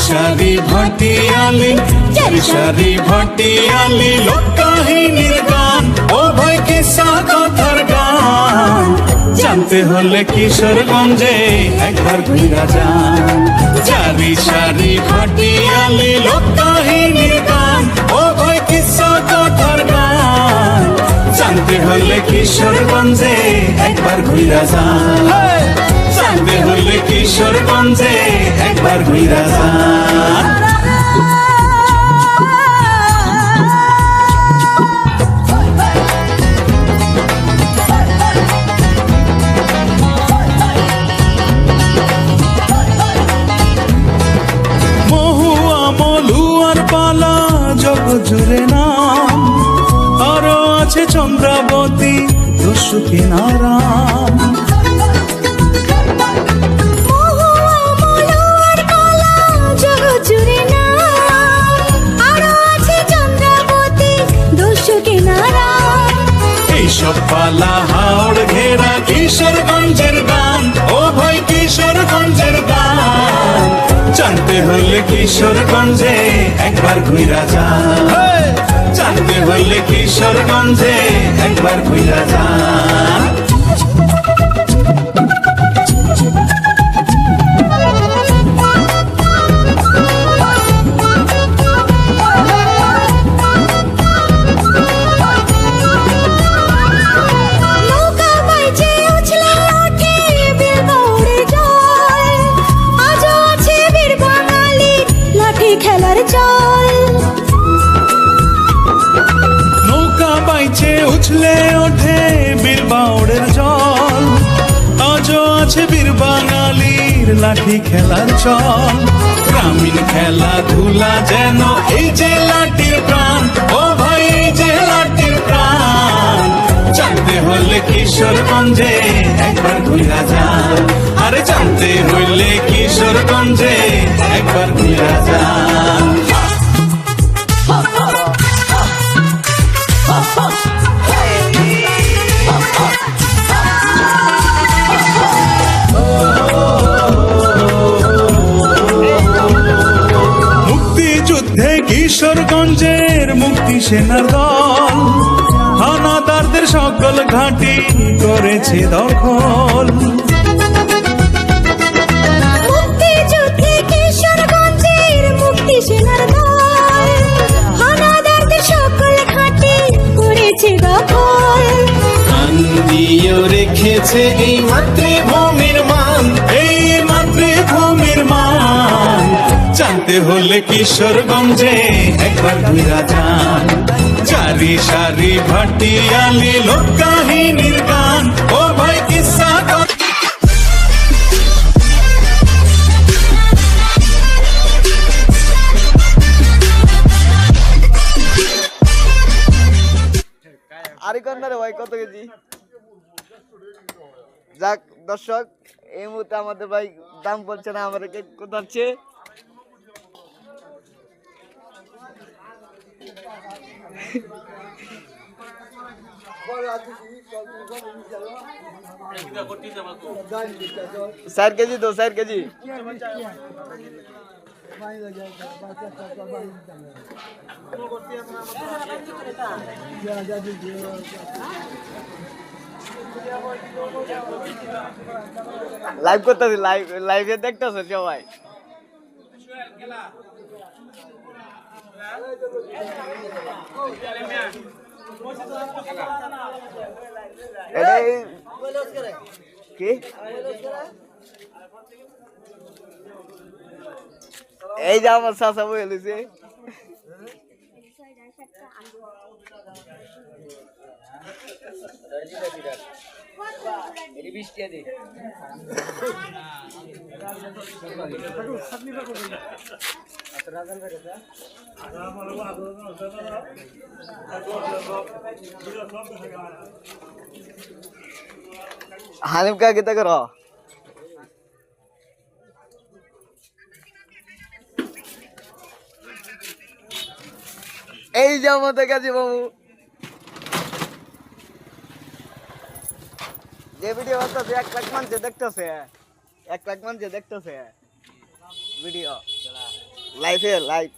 সারি ভাটিয়ালি চারি সারি ভাটিয়ালি লোককাহিনীর গান ও ভাই কিসা কথার গান জানতে হলে কিশোরগঞ্জে একবার ঘুরা যান চারি সারি ভাটিয়ালি লোককাহিনীর গান ও ভাই কিসা কথার গান জানতে হলে কিশোরগঞ্জে একবার ঘুরা যান জানতে হলে কিশোরগঞ্জে একবার ঘুরা যান মহুয়া মলুয়ার পালা জগৎ জুড়ে নাম আরো আছে চন্দ্রাবতী দস্যুকে নারাম সব পালা হাওড় ঘেরা কিশোরগঞ্জের গান ও ভাই কিশোরগঞ্জের গান জানতে হলে কিশোরগঞ্জে একবার ঘুরা যান জানতে হলে কিশোরগঞ্জে একবার ঘুরা যান নৌকা বাইচে উছলে ওঠে বীর বাউড়ের জল আজও আছে বীর বাঙালির লাঠি খেলার চল গ্রামীণ খেলাধুলা যেন এই যে লাঠির প্রাণ ও ভাই এই যে লাঠির প্রাণ জানতে হলে কিশোরগঞ্জে একবার ঘুরা যান আরে জানতে হইলে কিশোরগঞ্জে একবার ঘুরা যান মুক্তিযুদ্ধে কিশোরগঞ্জের মুক্তি সেনার দল হানাদারদের সকল ঘাঁটি করেছে দখল মুক্তিযুদ্ধে কিশোরগঞ্জের মুক্তি সেনার দল হানাদারদের সকল ঘাঁটি করেছে দখল গান দিয়েও রেখেছে এই মাতৃভূমির মান এই মাতৃভূমির মান জানতে হলে কিশোরগঞ্জে একবার ঘুরা যান চারি সারি ভাটিয়ালি লোককাহিনীর গান ও ভাই কিসা আরে কন্যা রে ভাই কত কেজি যাক দর্শক এই মুহূর্তে আমাদের ভাই দাম বলছে না আমাদের কোথাচ্ছে चार केजी दो 4 केजी लाइव করতেছি লাইভে দেখতেছ সবাই কি এই যে আমার চাচা বলেছে हानिम का कितना करो এই যে আমাদের কাছে বাবু যে ভিডিও হচ্ছে 1 লাখ মানুষ দেখতেছে 1 লাখ মানুষ দেখতেছে ভিডিও লাইভে লাইভ